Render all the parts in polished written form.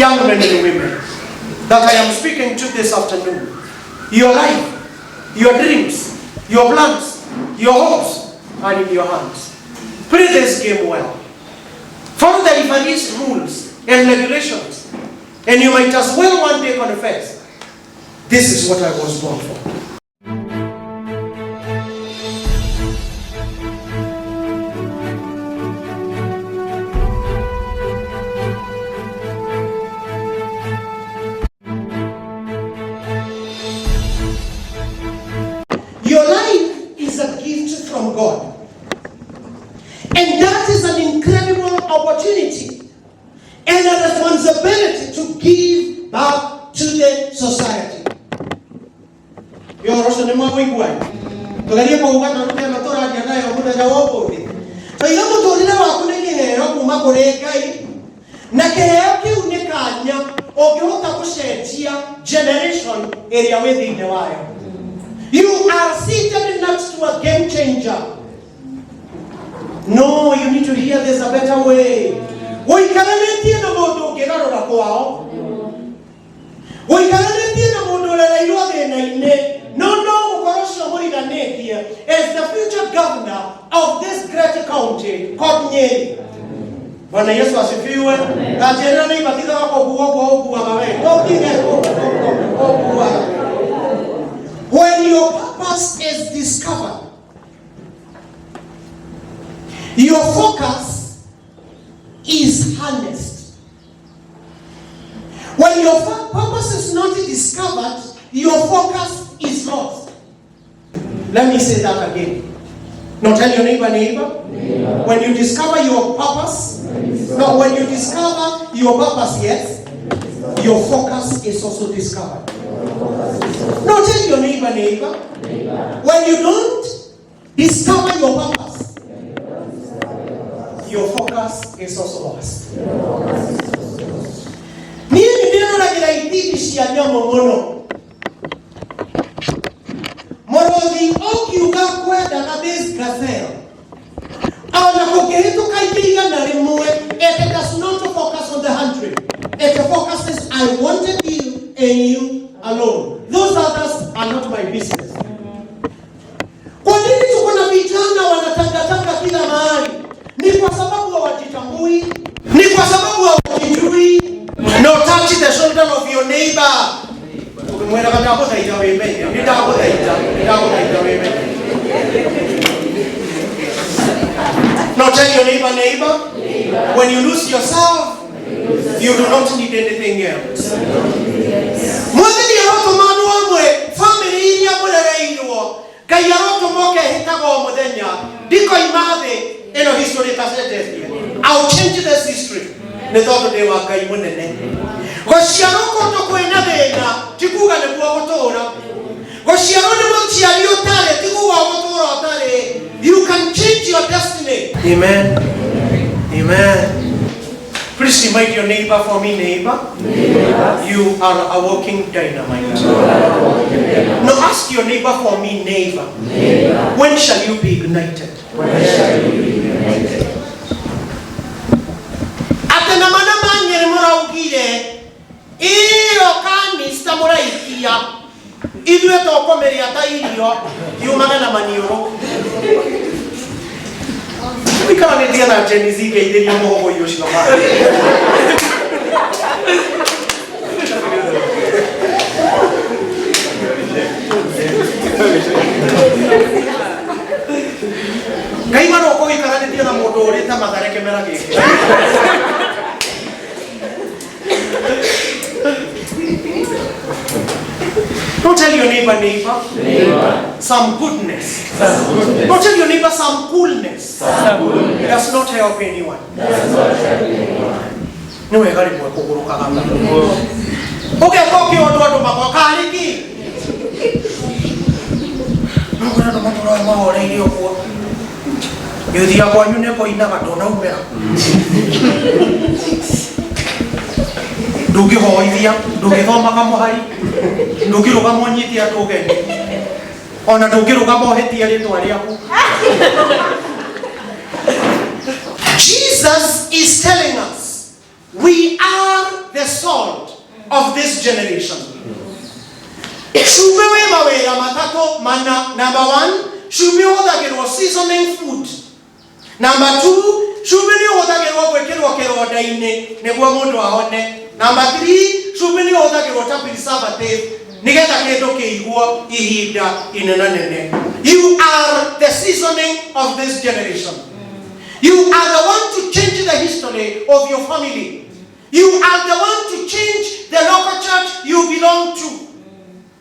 young men and women that I am speaking to this afternoon, your life, your dreams, your plans, your hopes are in your hands. Play this game well. Follow the referee's rules and regulations, and you might as well one day confess, this is what I was born for. Your life is a gift from God. And that is an incredible opportunity and a responsibility to give back to the society. Yo roso ne mwa igwai. Tugalie kwa ugana ruke matora jana yo muda jawobo. So ilo mutolina wa kunegehero kuma kurekai na keheo ki unikanya ogihota kushenjia generation area within the wayo. You are seated next to a game changer. No, you need to hear there's a better way. Oikaraletie na modo geraro la kwao. Oikaraletie na modo la iloge na ine. No, ukorosho mori na nekia as the future governor of this great county called Nyeri. Bwana Yesu asifiwe. Na jana ni batiza wako buo mawe. When your purpose is discovered, your focus is harnessed. When your purpose is not discovered, your focus is lost. Let me say that again. Now tell your neighbor. When you discover your purpose, when you discover your purpose, yes, your focus is also discovered. Now tell your neighbor. When you don't discover your purpose, your focus is also lost. Mimi ndio nagilaitishia nyomo mono. Morozi okiuga kwenda na this gazelle. Ana koketo kaipiga na rimwe. It does not focus on the 100. It focuses I wanted you and you alone. Those others are not my business. Kwa nini tuko na vijana wanatangatanga kila mahali? Ni kwa sababu hawajitambui, ni kwa sababu hawajijui. No, touch the shoulder of your neighbor. Ukimwona kama hapo zaidi wewe, nitahapo wewe. No, tell your neighbor, when you lose yourself, you do not need anything else. Mwezi ya roto manu amwe, family ya mulereirwo, kaya roto moke hitago mudenya, diko imade, eno history tasetesia. I'll change this history. Netoto dewa kai munene. Goshiaroko to kwena bena, tikuga ne kwa wotora. Goshiarone moti aliyotale, tikuga wotora tale. You can change your destiny. Amen. Amen. Please remind your neighbor for me, neighbor. You are a walking dynamite. Now ask your neighbor for me, neighbor. When shall you be ignited? Atenamana manyere muraugire. Iyo kani stamuraikia. Idwe tokomeria tairio. Yumana manioro. We can't get a Genesis gate in your home. You should have. Kaimano koi karane dia na motore ta magare ke mera ke. Don't tell your neighbor, some goodness. Don't tell your neighbor some coolness. Does not help anyone. No, I got it. Okay, talk your daughter about Kaliki. I'm going to go to my radio for you. The other one, you never know. Dugi hoidhia, dugi thoma kama hai, dugi ruga monyitia toge. Ona dugi ruga mohetia ritwa riaku. Jesus is telling us We are the salt of this generation. Shume we mawera matatu mana. Number 1, shume hothagerwo seasoning food. Number 2, shume ni hothagerwo gwekirwo kironda-ini niguo mundu ahone. Number 3, shume ni hothagerwo ta preservative nigetha kindu kiiguo ihinda inene nene. You are the seasoning of this generation. You are the one to change the history of your family. You are the one to change the local church you belong to.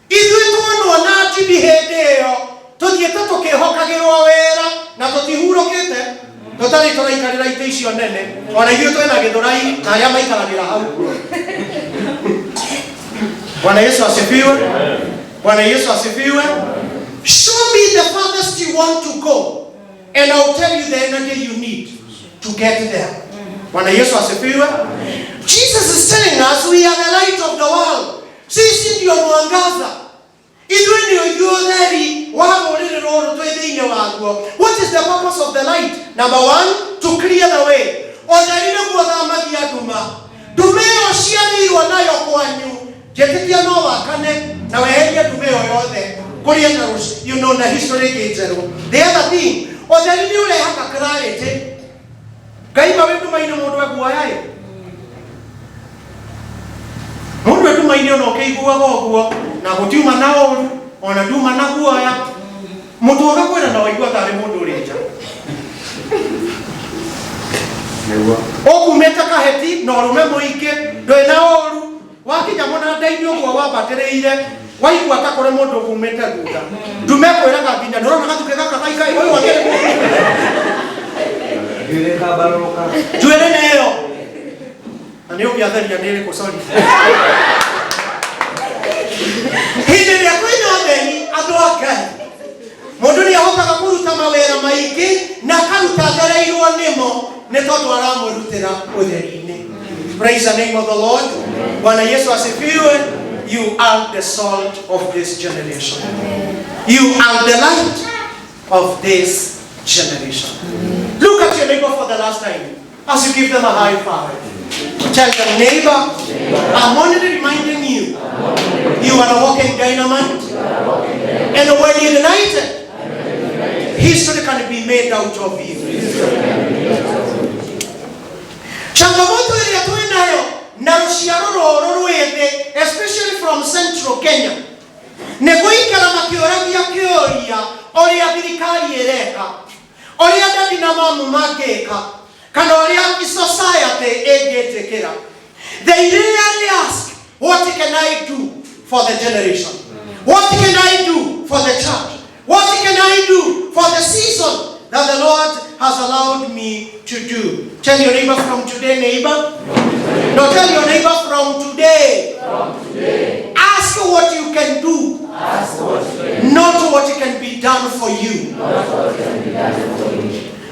Ithuĩ tuonwo tibi hĩndĩ ĩyo tuthiĩte tũkĩhokagĩrwo wĩra na tũtihurũkĩte tũtarĩ tũraikarĩra itĩ icio nene ona ithuĩ twĩna gĩthũrai na arĩa maikaragĩra hau. Bwana Yesu asifiwe. Bwana Yesu asifiwe. Show me the farthest you want to go and I'll tell you the energy you need to get there. Bwana Yesu asifiwe. Jesus is telling us we are the light of the world. Sisi ndio mwangaza. Ithuĩ ndio ithuothe wa rũrĩrĩ rũrũ twĩ thĩinĩ waguo. What is the purpose of the light? Number 1, to clear the way. Ũtheri nĩguo ũthamagia nduma. Nduma ĩyo ciarĩirwo nayo kwanyu. Njĩtĩkia no wakane na weherie nduma ĩyo yothe kũrĩa na history gĩnjerũ. The other thing, ũtheri nĩ ũrehaga clarity. Ngai mawe nduma-inĩ mũndũ eguoya-ĩ. Mundu etumaine ono keiguaga ũguo na gũtiuma na ũru ona nduma na guoya mũndũ ũgakwĩra na waigua tarĩ mũndũ ũrĩ nja. Ũkumĩte kaheti na ũrũme mũingĩ ndũrĩ na ũru wakinya mũnanda-inĩ ũguo wambatĩrĩire waigua ta kũrĩ mũndũ ũkumĩte thutha. Ndume kwĩraga nginya nĩũrona gathuke gaka gaikai ũyũ akĩrĩ njuĩrĩ nĩyo na nĩ ũkĩatheria nĩ ĩrĩkũ sorry. Hĩndĩ ĩrĩa kwĩna ũtheri andũ a Ngai mũndũ nĩ ahotaga kũruta mawĩra maingĩ na akaruta athereirwo nĩmo nĩ tondũ aramũrutĩra ũtheri-inĩ. Praise the name of the Lord. Bwana Yesu asifiwe. You are the salt of this generation. You are the light of this generation. Look at your neighbor for the last time as you give them a high five. Tell them, neighbor, I'm only reminding you, you are a walking dynamite. And when you're united, history can be made out of you. Changamoto ile tunayo na ruciaro rũrũ rwĩthĩ, especially from central Kenya, nĩ gũikara makĩũragia kĩũria ũrĩa thirikari ĩreka, ũrĩa ndathi na mamu mangĩka, kana ũrĩa society ĩngĩtĩkĩra. They really ask, what can I do for the generation? What can I do for the church? What can I do for the season that the Lord has allowed me to do? Tell your neighbor from today, neighbor. No, tell your neighbor from today. Ask what you can do. Not what can be done for you.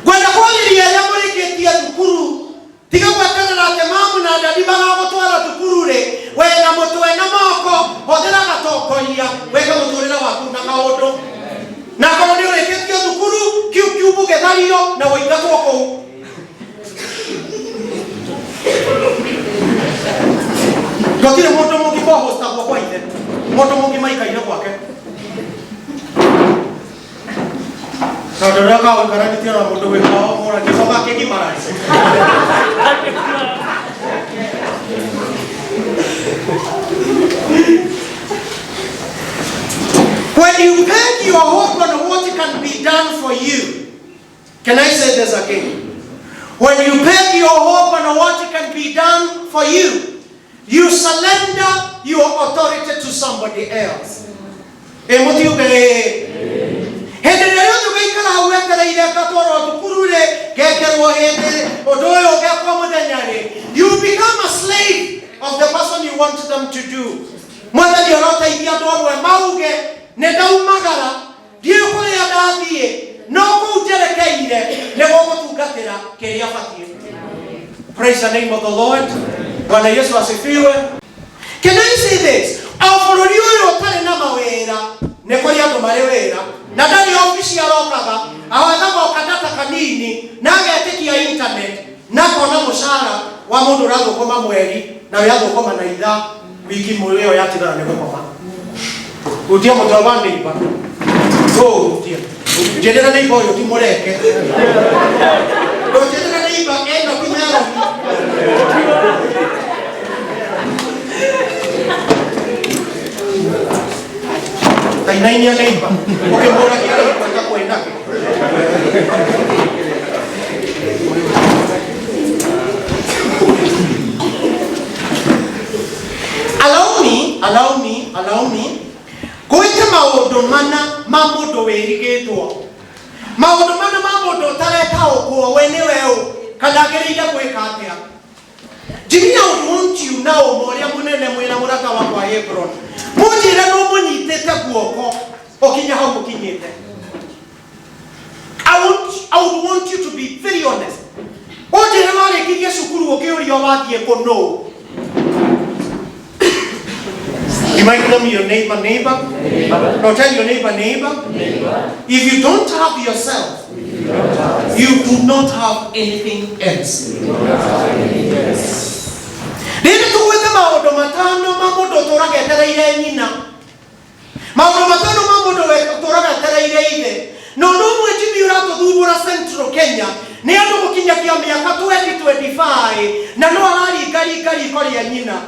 When the Holy Spirit gets thukuru, tiga gwetana nake mamu na ndadi magagũtwara thukuru-rĩ, we na mũtwe na moko hũthĩra gatokoria weke mũtũrĩre waku na kaũndũ. Na korwo nĩ ũrĩkĩtie thukuru, kiukiubu gĩthario na wĩingatwo kũu. Gũtirĩ mũndũ mũngĩ kũhostagwo kwa ithe, mũndũ mũngĩ maikaire gwake. Na ndĩreka gũikaranĩtie na mũndũ wĩ kwao mũra gĩcoka kĩngĩmaraice. When you peg your hope on what can be done for you, can I say this again? When you peg your hope on what can be done for you, you surrender your authority to somebody else. You become a slave of the person you want them to do. Praise the name of the Lord. Can I say this? Na ndani ofisi arokaga awethaga okadata kanini na agetikia internet na kona mũcara wa mundu rathukuma mweri na yathukuma na itha wiki mweo yatigara ni gukoma utia mutwa wa neighbor utia jedera neighbor yo timureke jedera neighbor enda kumera tainainia neighbor ukimura kile kwa kwenda allow me kuite maundu mana ma mundu wirigitwo maundu mana ma mundu tareka ukwo we ni weu kana gerire gwika atia Jimmy, I want you now moria munene mwira murata wakwa Hebron mujire no munyitete guoko okinya hau mukinyite I would want you to be very honest. Ojire wale kiye sukuru okiuria wathie kuno. You might tell me your neighbor. No, tell your neighbor. If you don't have yourself, you do not have anything else. Nini tuweke maodo matano mamodo torage tereire nyina. Maodo matano mamodo torage tereire ide. No mwe Jimmy urato thubura Central Kenya. Ni andu mukinya kia miaka 2025 na no arari kari kori ya nyina.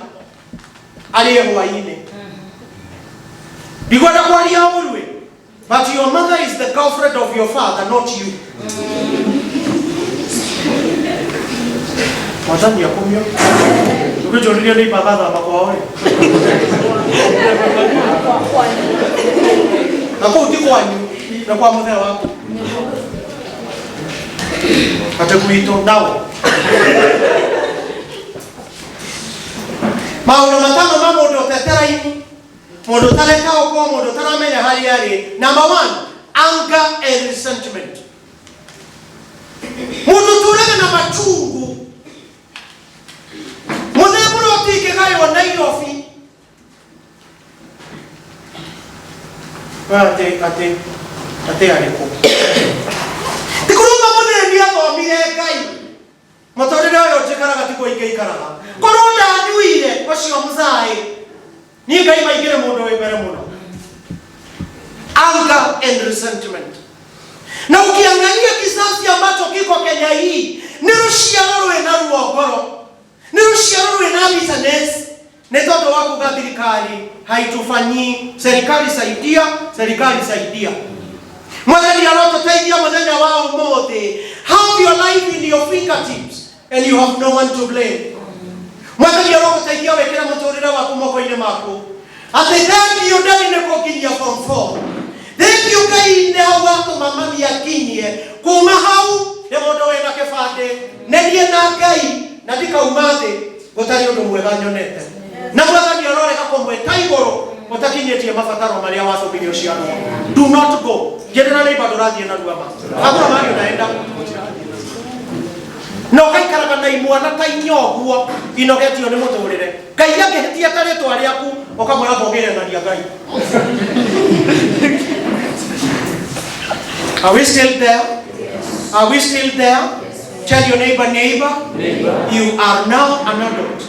Aliye hwaine. But your mother is the girlfriend of your father, not you. Wazani ya kumyo. Ukijorilia ni bagada makwao. Nako utiko wanyu na kwa mzee wako. Atakuito nao. Maono matano mambo ndo tetera hivi. Modo taleka okwo modo taramenya hali yari. Number 1, anger and resentment. Modo turega na machungu. Modo tike kai wa Nairobi. Ate aliko. Tikuruma modo ndia go mire kai. Motorere yo chekara gatiko ikara. Korona ajuire ocio muzai. Ni gai maigire mundu webere muno. Anger and resentment. Na ukiangalia kizazi ambacho kiko Kenya hii, ni rushiano na ruogoro. Ni rushiano na business. Ne toto wako kwa serikali haitufanyi. Serikali saidia. Mwadhani aloto taidia mwadhani wao mote. Have your life in your fingertips and you have no one to blame. Mwadhani aloto taidia wekera motorira wako moko ine mako. Ate thank you ndani neko kinya form 4. Thank you kai ne wako mama ya kinye. Kuma hau ne modo wena kefade. Nedie na kai na dika umade gotari ondo mwega nyonete. Na mwadhani alore kako mwe taigoro otakinyetie mafataro maria waso bilio ciano. Do not go. Generally badorathi na ruama. Hakuna mahali unaenda. No kai karaga na imwana ta inyoguo inogetio ni muturire. Ngai angehetia taretwa riaku okamura bogere na Ngai. Are we still there? Are we still there? Tell your neighbor, you are now an adult.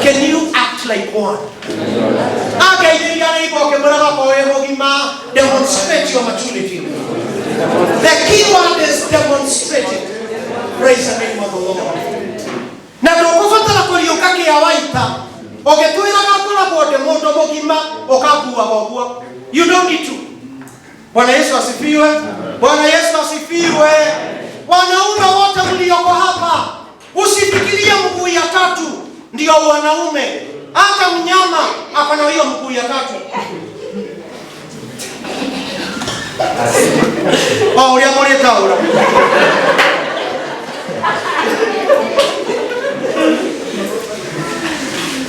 Can you act like one? Demonstrate your maturity. The key word is demonstrating. Praise the name of the Lord. Na dokufata kulioka kia waita. Ogetuira kakula bote moto mogima okabua bogua. You don't need to. Bwana Yesu asifiwe. Wanaume wote mlioko hapa, usifikirie mguu ya tatu ndio wanaume. Hata mnyama akana hiyo mguu ya tatu. Paulia moreta ora.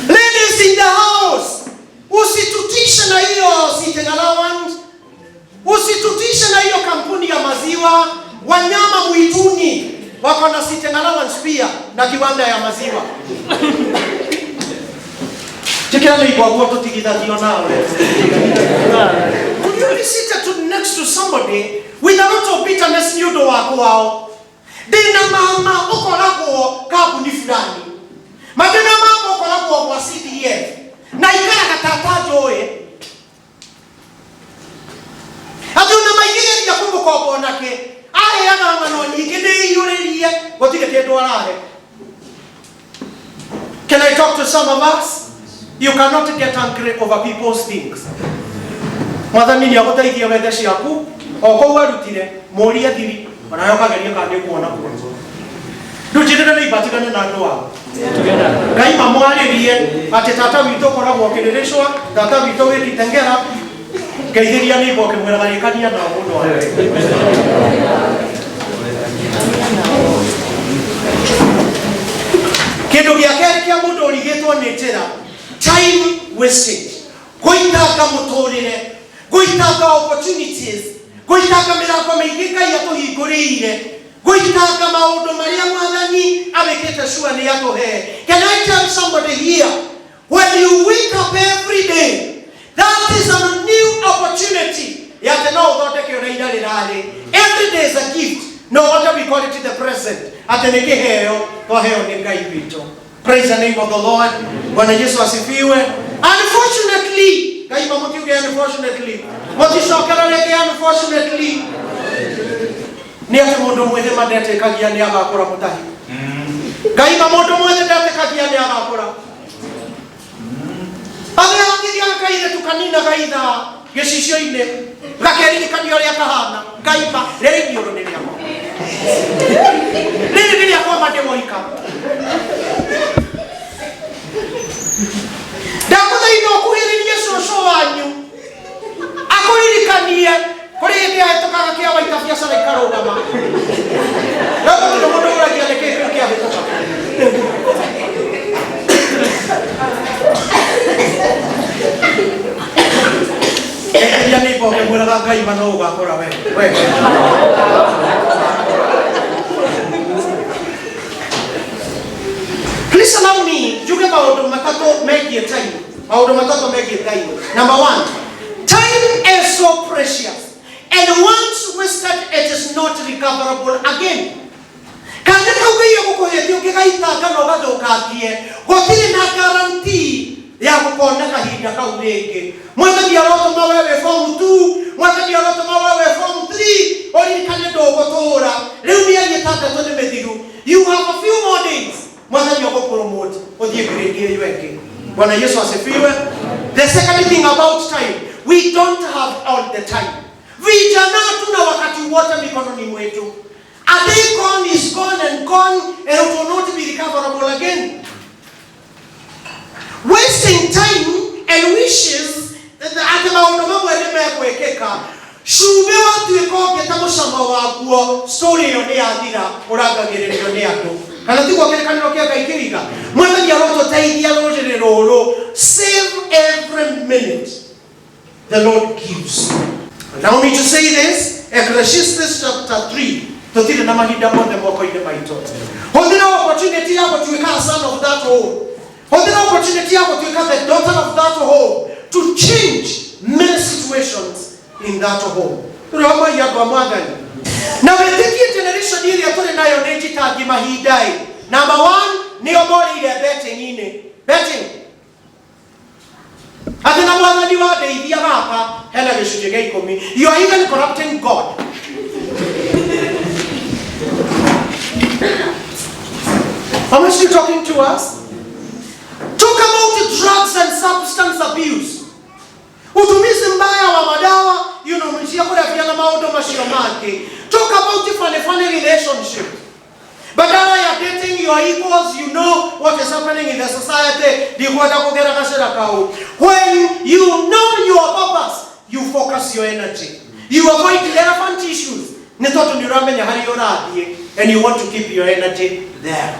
Ladies in the house, usitutishe na hiyo sitting allowance. Usitutishe na hiyo kampuni ya maziwa. Wanyama mwituni wako na sitting allowance pia na kiwanda ya maziwa. Could you be seated next to somebody with a lot of bitterness you do wako wao? Dina mama ukoragwo kambuni fulani. Madina mama ukoragwo kwa CDF. Na ikara katata joe. Aduna maigire ya kumbuka obonake. Aye ana ngano nyingine yurerie gotike kedo arahe. Can I talk to some of us? You cannot get angry over people's things. Mother mini agotaithia wethe ciaku oko warutire moria thiri ona yokageria kandi kuona kuonzo. Ndujirira ni batigane na andu ao. Ngai mamwaririe ati tata witũ koragwo kĩrĩrĩcwa, tata witũ wĩkitengera, ngeithĩria nĩ iboke mwĩragarĩkania na mũndũ wake. Kĩndũ gĩa kerĩ kĩa mũndũ ũrigĩtwo nĩ njĩra, time wastage. Gũitanga mũtũrĩre, gũitanga opportunities, gũitanga mĩrango mĩingĩ Ngai atũhingũrĩire, gũitanga maũndũ marĩa Mwathani amekĩte sure nĩ atũhe. Can I tell somebody here, when you wake up every day, that is a new opportunity. Yate no ũthondeke ũrĩa rĩrarĩ. Every day is a gift. No wonder we call it the present. Ate nĩ kĩheo, twaheo nĩ Ngai witũ. Praise the name of the Lord. Bwana Yesu asifiwe. Unfortunately, Ngai mamutiuge unfortunately. Mũticokera rĩngĩ unfortunately. Nĩ atĩ mũndũ mwĩthĩ mandetĩkagia nĩ agakũra mũtahi. Ngai mũndũ mwĩthĩ ndetĩkagia nĩ agakũra. Agĩa akĩria Ngai tukanina gaitha gĩcicio-inĩ. Gakeririkania ũrĩa kahana. Ngai rĩrĩ iniũrũ nĩ rĩakwa. Rĩrĩ nĩ rĩakwa mandĩmoika. Ndakũthaitha ũkuhĩrĩrie cũcũ wanyu. Akũririkanie kũrĩ hĩndĩ ahĩtũkaga kĩa waita biacara ikarũgama. Ndakũthaitha mũndũ ũragia nĩ kĩĩ kĩahĩtũka. Ekeria nĩ iboke mwĩraga Ngai ma no ũgakora we. Please allow me to give maũndũ matatũ megiĩ time. Maũndũ matatũ megiĩ time. Number one, time is so precious. And once wasted, it is not recoverable again. Kandi kaugeio gũkũhĩtia ũngĩgaitanga na ũgathũkangie, gũtirĩ na guarantee ya gũkona kahinda kau rĩngĩ. Mwathani arotũma wewe form 2, Mwathani arotũma wewe form 3, ũririkane ndũgũtũũra. Rĩu mĩeri ĩtandatũ nĩ mĩthiru. You have a few more days. Mwathani agũpromote ũthiĩ grade ĩyo ĩngĩ. Bwana Yesu asifiwe. The second thing about time, we don't have all the time. Vijana tuna wakati wote mikononi mwetu. A day gone is gone and gone, and it will not be recoverable again. Wasting time and wishes ati maũndũ mamwe nĩ mekwĩkĩka. Cumbĩ watuĩka ũngĩta mũcamo waguo, story ĩyo nĩ yathira, ũrangagĩrĩrio nĩ andũ. Kana tiguo kĩrĩkanĩro kĩa Ngai kĩriga. Mwathani arotũteithia rũrĩrĩ rũrũ. Save every minute the Lord gives. Allow me to say this, Ecclesiastes chapter 3. Tũtirĩ na mahinda mothe moko-inĩ maitũ. Hũthĩra opportunity ya gũtuĩka a son of that home. Hũthĩra opportunity ya gũtuĩka the daughter of that home to change many situations in that home. Tũrĩ hamwe andũ a Mwathani. Na wĩtĩkie generation ĩrĩa tũrĩ nayo nĩ njitangi mahinda-ĩ. Number one, nĩo morĩire betting-inĩ. Betting. Atĩ na Mwathani wa ndeithia gaka hena gĩcunjĩ gĩa 10. You are even corrupting God. Am I still talking to us? Talk about drugs and substance abuse. Utumizi mbaya wa madawa, mshia kulevya na maondo mashio make. Talk about funny relationship. Badala ya dating your equals, you know what is happening in the society. When you know your purpose, you focus your energy. You avoid relevant issues. And you want to keep your energy there.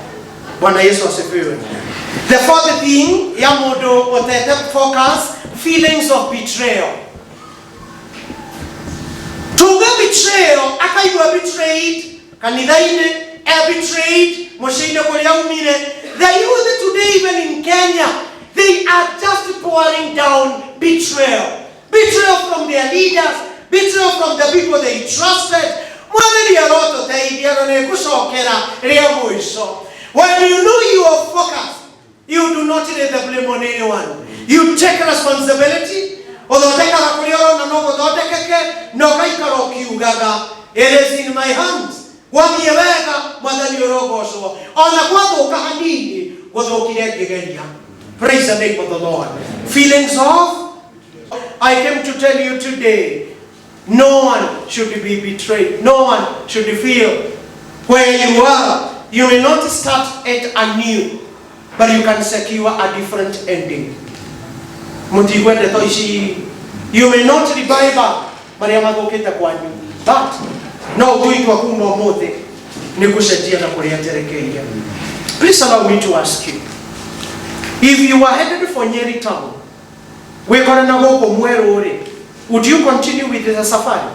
Bwana Yesu asifiwe. The fourth thing, yamodo otete focus, feelings of betrayal. Tunga betrayal, akaiwa betrayed, kanithaine, betrayed, moshine korea umire. The youth today, even in Kenya, they are just pouring down betrayal. Betrayal from their leaders, betrayal from the people they trusted. Mwathani arotuteithia na nĩngũcokera rĩa mũico. When you know you are focused, you do not lay the blame on anyone. You take responsibility. Ũthondekaga kũrĩa ũrona no gũthondekeke, na ũgaikara ũkiugaga, it is in my hands. Gwathiĩ wega, Mwathani ũrogocwo. Ona gwathũka hanini, gũthũkire ngĩgeria. Praise the name of the Lord. Feelings of? I came to tell you today, no one should be betrayed. No one should feel where you are. You may not start it anew, but you can secure a different ending. You may not revive maria mathukite kwanyu, but no kuitwa kuma umuthi ni gucenjia na kuria njerekeire. Please allow me to ask you, if you were headed for Nyeri town, wekora na goko mwerore, would you continue with the safari?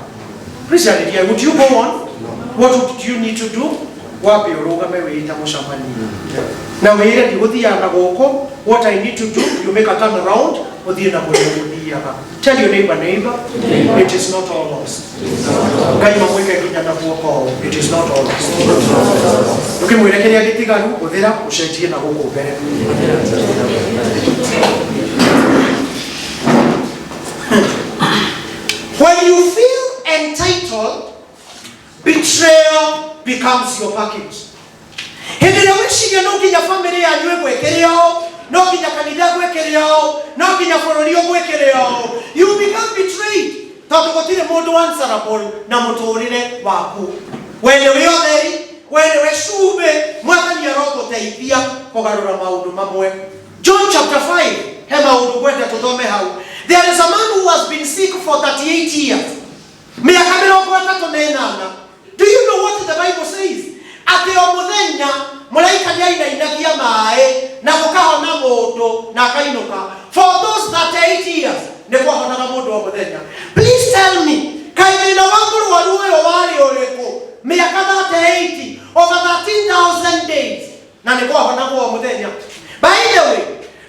Please, would you go on? What would you need to do? Wapi urugame wita mushambani. Na weire ndiguthia na goko, what I need to do, you make a turn around, uthie na kuria. Tell your neighbor, it is not all lost. Ngai mamwike kinya na guoko, it is not all lost. Ukimwirekeria gitigaru, uthira ucenjie na goko mbere. When you feel entitled, betrayal becomes your package. Hindi na wishiga no kinya family ya nywe gwekereo, no kinya kanitha gwekereo, no kinya bũrũri gwekereo. You become betrayed. Tondu gũtirĩ mũndũ answerable na mũtũrĩre waku. Wene wĩ otheri, wene wĩ cumbĩ, Mwathani arogũteithia kũgarũra maũndũ mamwe. John chapter 5, he maũndũ gwenda tũthome hau. There is a man who has been sick for 38 years. Miaka 38. Do you know what the Bible says? Ati o muthenya mulaika nĩainainagia maĩ na gũkahona mũndũ na akainuka. For those 38 years nĩ kwahonaga mũndũ o muthenya. Please tell me, kaĩ thĩna wa mũrwaru ũyũ warĩ ũrĩkũ? Miaka 38 over 13,000 days na nĩ kwahonagwo o muthenya. By the way,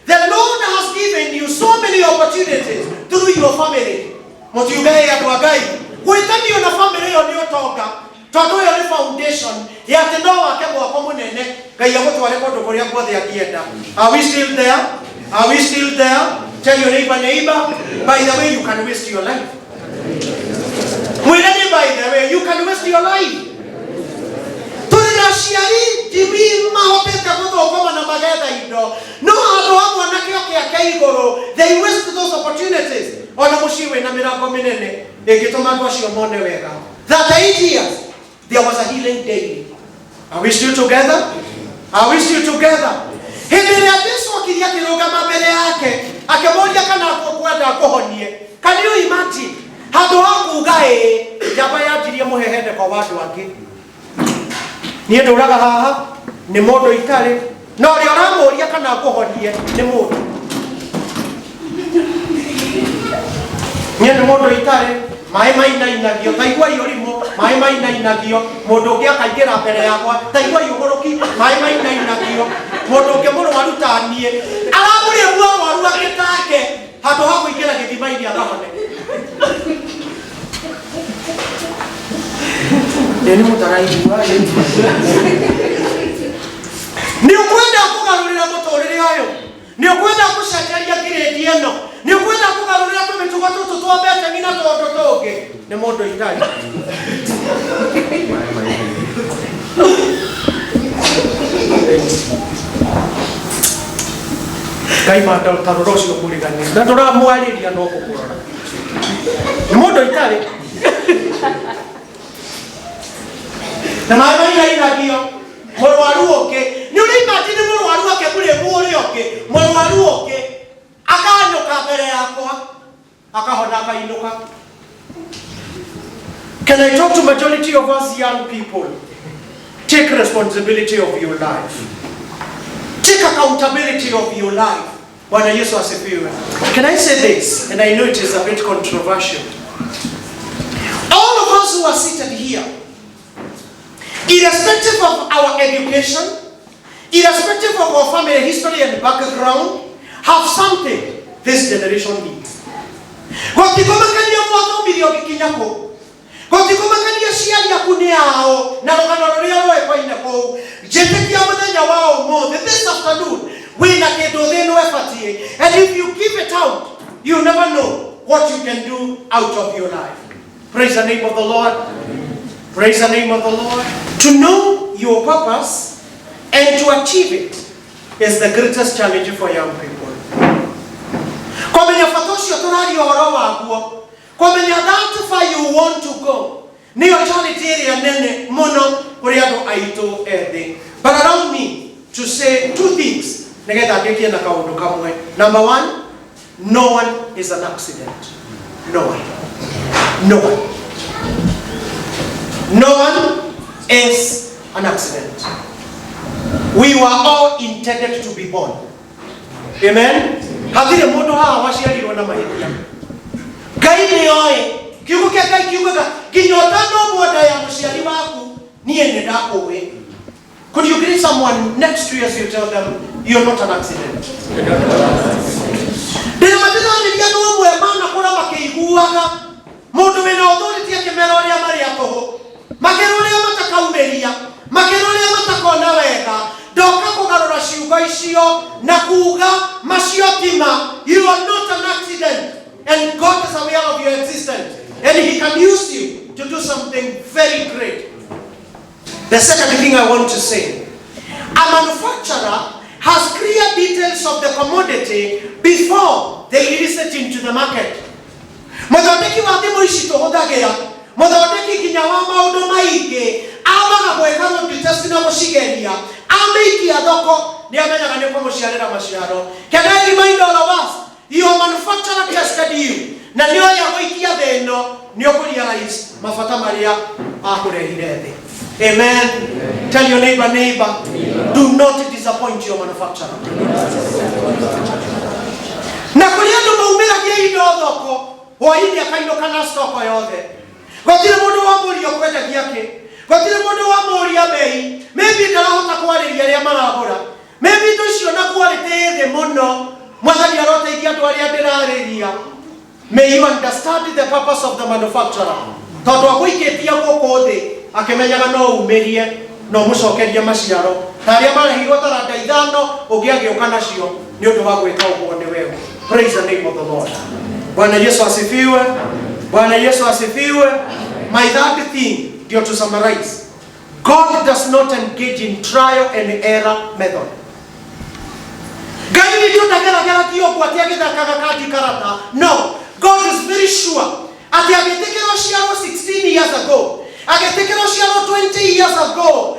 the Lord has given you so many opportunities through your family. Mũtiuge ya kwa Ngai gwĩtanio na family ĩyo nĩ ũtonga. Tondu yo ni foundation ya tendo wake gwako munene Ngai agutware kundu kuria guothe angienda. Are we still there? Are we still there? Tell your neighbor, by the way, you can waste your life. Mwirani, by the way, you can waste your life. Turina ciari timi mahotete guthokoma na magetha indo no andu amwe na kio kia iguru, they waste those opportunities. Ona mushiwe na mirango minene ingituma andu acio mone wega. That 8 years there was a healing daily. Are we still together? Are we still together? Hindi ya Yesu akiria kirugama mbele yake akemoria kana kwenda kuhonie. Can you imagine? Handu hakuga jaba yajirie muhehende kwa watu wake. Niĩ ndũraga haha nĩ mũndũ itarĩ no ũrĩa ũramũria kana kuhonie nĩ mũndũ. Niĩ nĩ mũndũ itarĩ maĩ mainainagio taigua iũrimũ maĩ mainainagio mũndũ ũngĩ akaingĩra mbere yakwa taigua iũgũrũki maĩ mainainagio mũndũ ũngĩ mũrwaru ta niĩ aramũria mũrwaru agĩtake handũ ha kũingĩra gĩthima-inĩ agahone. Nĩ mũtaraigua nĩ ũkwenda kũgarũrĩra mũtũrĩre ũyũ, nĩ ũkwenda gũcenjeria ngirĩndi ĩno, nĩ ũkwenda kũgarũrĩra tũmĩtugo tũtũ twa mbete na tũndũ tũngĩ, nĩ mũndũ itarĩ. Ngai matarũra ũcio kũrigania na tũramwarĩria no gũkũrora nĩ mũndũ itarĩ. Na maĩ mainainagio mũrwaru ũngĩ nĩ ũrĩimagine mũrwaru akĩmũrĩmwo ũrĩa ũngĩ mũrwaru ũngĩ akanyũka mbere yakwa akahona akainuka. Can I talk to majority of us young people? Take responsibility of your life. Take accountability of your life. Bwana Yesu asifiwe. Can I say this? And I know it is a bit controversial. All of us who are seated here, irrespective of our education, irrespective of our family history and background, have something this generation needs. Koti kumakania ciari yaku ni ao na rogano ruria rwekwaine kou jetikia muthenya wao mothe this afternoon wina kindu thino ebatie, and if you give it out you never know what you can do out of your life. Praise the name of the Lord. Praise the name of the Lord. To know your purpose and to achieve it is the greatest challenge for young people. Komenya fatosho turari ohoro waguo. Komenya that far you want to go. Niyo challenge area nene mono kuri andu aitu ethi. But allow me to say two things. Negetha ndekie na kaundu kamwe. Number one, no one is an accident. No one. No one. No one is an accident. We were all intended to be born. Amen. Hatire mundu haha waciarirwo na mahithia. Ngai ni oe kiugo kia Ngai kiugaga kinyota no mwoda ya muciari waku nie ni ndakuwi. Could you greet someone next to you as you tell them you're not an accident? Ndina matithaniria no mwe mana kura makiiguaga mundu wina authority akimera uria mari atoho makero uria matakaumeria makero uria matakona wega ndoka kugarura ciugo icio na kuga macio tima. You are not an accident, and God is aware of your existence, and He can use you to do something very great. The second thing I want to say, a manufacturer has clear details of the commodity before they release it into the market. Muthondeki wa thimu ici tuhuthagira muthondeki kinya wa maundu maingi amaga gweka test na mucigeria ameikia thoko ni amenyaga ni kumuciarira maciaro. Can I remind all of us, your manufacturer tested you na ni oya gwikia thino ni ukurealize mafata maria akurehire thi. Amen. Tell your neighbor, do not disappoint your manufacturer. Na kuria ndo maumira kia indo thoko Waini akaindoka na stoko yothe. Gotire mundu wa muri okwenda giake. Gotire mundu wa muri abei. Maybe ndarahota kwariria ria maragura. Maybe tucio na quality the muno. Mwathani aroteithia andu aria ndirariria. May you understand the purpose of the manufacturer. Tondu akuikitia guku thi akimenyaga no umirie no mucokeria maciaro. Taria marehirwo taranda 5 ungiagioka nacio ni undu wa gwika uguo ni wewe. Praise the name of the Lord. Bwana Yesu asifiwe. Bwana Yesu asifiwe. My third thing, to summarize, God does not engage in trial and error method. No, God is very sure. At the 16 years ago, 20 years ago,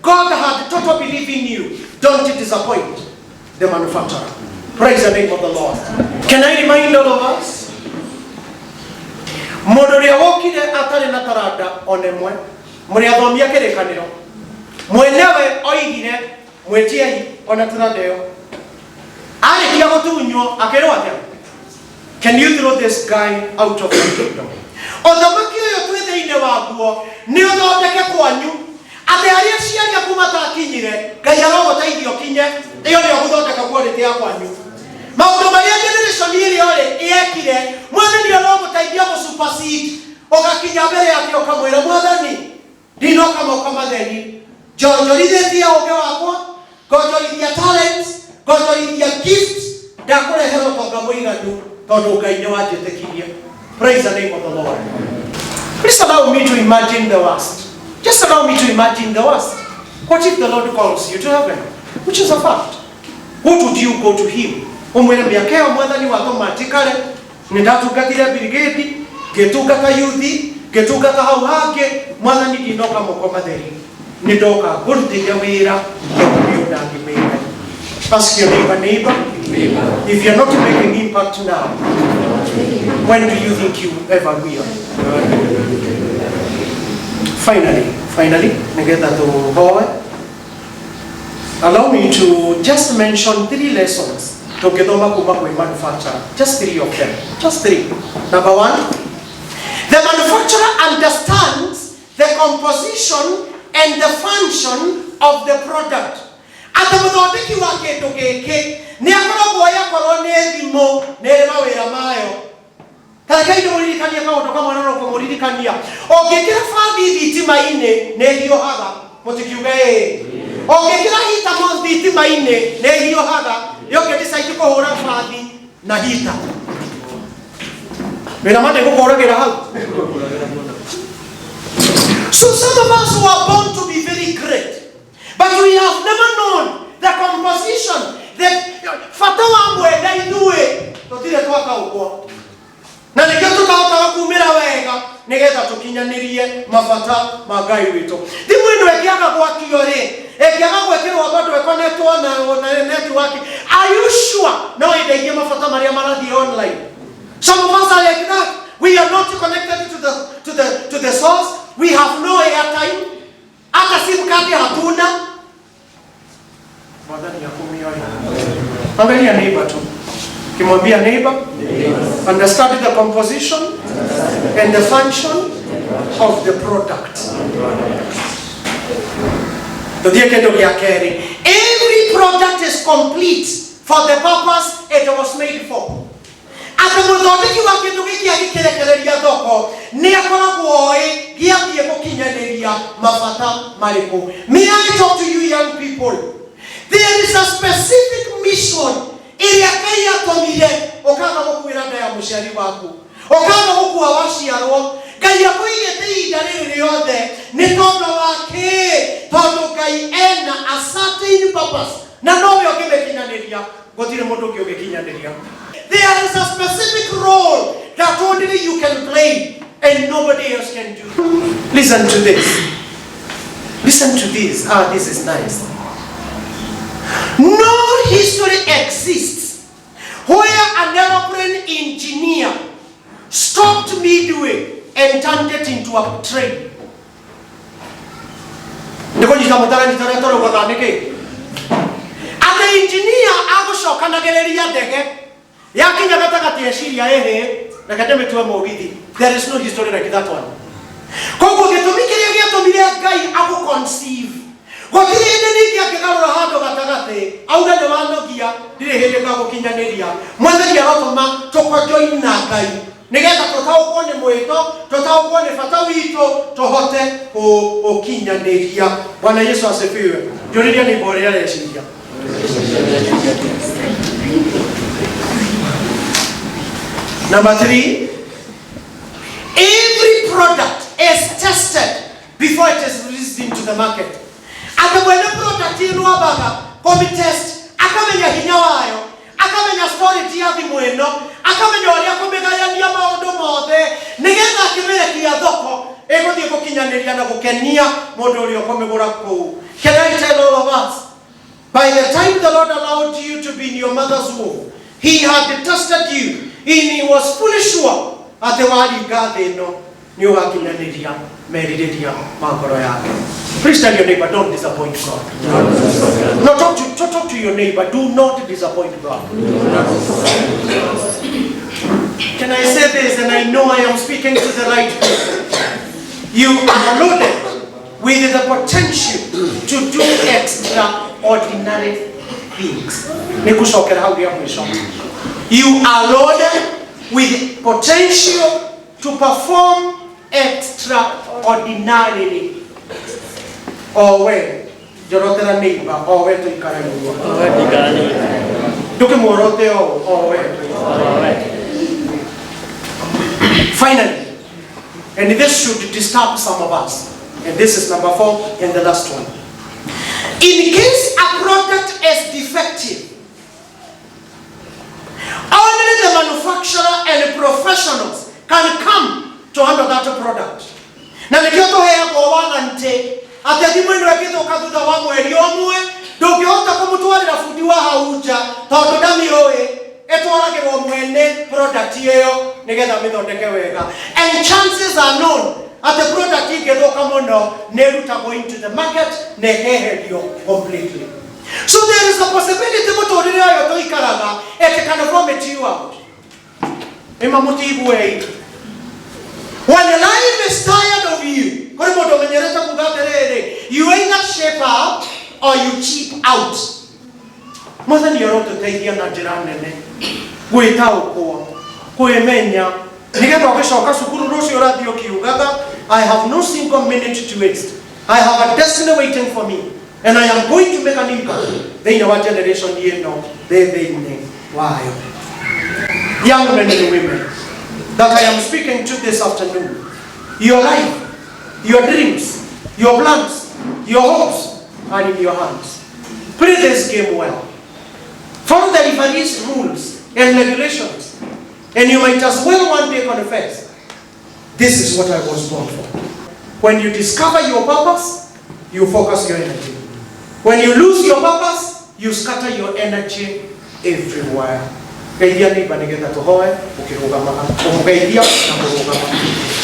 God had total belief in you. Don't disappoint the manufacturer. Praise the name of the Lord. Can I remind all of us? Modoria wokire atari na taranda onemwe. Muri athomia kirekaniro. Mwenewe oigire mwetiei ona taranda yo. Ari kia gutunyo akero atia. Can you throw this guy out of the kingdom? Othamaki yo twithe-ine waguo ni uthondeke kwanyu. Ate aria ciaria kuma takinyire Ngai arogoteithio kinye iyo ni guthondeka quality ya kwanyu. Maundu maria generation iri ore iekire mwathani arogoteithia mu supersede ugakinya mbere yake ukamwira mwathani ndinoka mauka matheri njonjorithia uge wakwa ngonjorithia talents ngonjorithia gifts ndakurehera utonga muiganu tondu Ngai ni wanjitikirie. Praise the name of the Lord. Please allow me to imagine the worst. Just allow me to imagine the worst. What if the Lord calls you to heaven? Which is a fact. What would you go to Him? Umwere miakeo mwathani automatically nindatungatire brigade getungata youth getungata hau hake mwathani ndinoka moko matheri nindoka kurutithia wira ndio ndangimira. Ask your neighbor, if you're not making impact now, when do you think you ever will? Finally, allow me to just mention 3 lessons to get over manufacturer. Just 3 of them. Just 3. Number 1, the manufacturer understands the composition and the function of the product. Ata muthondeki wa kindu giki ni akoragwo yakorwo nĩ thimo nĩ mawĩra mayo. Kakai nĩ ũririkania kaũndũ kamwe na no kũmũririkania. Ũngĩkĩra bathi thitima-inĩ nĩ hiũhaga. Mũtikiuge ĩĩ. Ũngĩkĩra hita mo thitima-inĩ nĩ hiũhaga. Ũngĩdecide kũhũra bathi na hita. Wĩra mande gũkũragĩra hau. So some of us were born to be very great, but we have never known the composition, the fatawa mwenda inue totire twaka uko na nikio tutahota kumira wega nigetha tukinyanirie mabata ma Ngai witu. Thimu ino ekiaga gwakio ri ekiaga gwekirwo bado ekonetwo na network. Are you sure no idegie mabata maria marathi online? Some of us are like that. We are not connected to the source. We have no airtime. Hata simu kadi hatuna. Madani ya kumio ya. Angalia neighbor tu. Kimwambia neighbor, understand the composition and the function of the product. Every product is complete for the purpose it was made for. Ata muthondeki wa kindu giki agikirekereria thoko ni akoragwo giathie gukinyaneria mabata mariku. May I talk to you young people? There is a specific mission iria Ngai atomire okaga gukwira nda ya muciari waku, okaga gukua waciarwo. Ngai akuigite ihinda riri riothe ni tondu wake, tondu Ngai ena a certain purpose na no we ukimekinyaneria gutire mundu ungi ugikinyaneria. There is a specific role that only you can play and nobody else can do. Listen to this. Listen to this. Ah, this is nice. No history exists where an aeroplane engineer stopped midway and turned it into a train. An engineer agushoka nagereria ndege yakinya gatagati eciria na kademetwa mogithi. There is no history like that one. Koguo gitumi kiria giatumire Ngai agu conceive gotire ndi akigarura hando gatagati auga ni wanogia ndire hindi ka gukinyaniria mwathani aratuma tukojoin na Ngai nigetha tutaukwo ni mwito, tutaukwo ni bata wito, tuhote ukinyaniria. Bwana Yesu asifiwe. Joriria ni bore ya eciria. Number 3, every product is tested before it is released into the market. Ata when the product ino abaga komi test akamenya hinya wayo, akamenya storage ya thimu ino, akamenya uria kumegayania maundu mothe nigetha akimerekia thoko eguthie gukinyaniria na gukenia mundu uria kumegura kuu. Can I tell all of us, by the time the Lord allowed you to be in your mother's womb, He had tested you and He was fully sure ate wali gathe no ni ugakinyaniria meririria makoro yake. Please tell your neighbor, don't disappoint God. No, talk to your neighbor, do not disappoint God. Can I say this, and I know I am speaking to the right people? You are loaded with the potential to do extraordinary things. You are loaded with potential to perform extraordinarily. Or when Jorotera neighbor, or when to Ikarani. Morote or when. Finally, and this should disturb some of us, and this is number 4 and the last one. In case a product is defective, only the manufacturer and the professionals can come to handle that product. Na nikioto hea kwa warranty ati thimu ino ekithuka thutha wa mweri omwe ndungihota kumutwarira fundi wa hauja tondu ndamioi etwaragirwo mwene product iyo nigetha mithondeke wega, and chances are known at the product igithuka muno nerutagwo into the market nekeherio completely. So there is a possibility muturire uyu tuikaraga it can vomit you out. When life is tired of you, you either shape up or you cheap out. Mwathani arotuteithia na njĩra nene gwĩtaũkwo kwĩmenya nigetha ũgĩcoka cukuru rũciũ ũrathiĩ ũkiugaga I have no single minute to waste. I have a destiny waiting for me and I am going to make an impact. Thĩinĩ wa generation ĩno thĩinĩ wayo. Young men and women that I am speaking to this afternoon, your life, your dreams, your plans, your hopes are in your hands. Play this game well. Follow the referee's rules and regulations. And you might as well one day confess, this is what I was born for. When you discover your purpose, you focus your energy. When you lose your purpose, you scatter your energy everywhere. Geithia neighbor nigetha tuhoe ukirugama umgeithia na kurugama.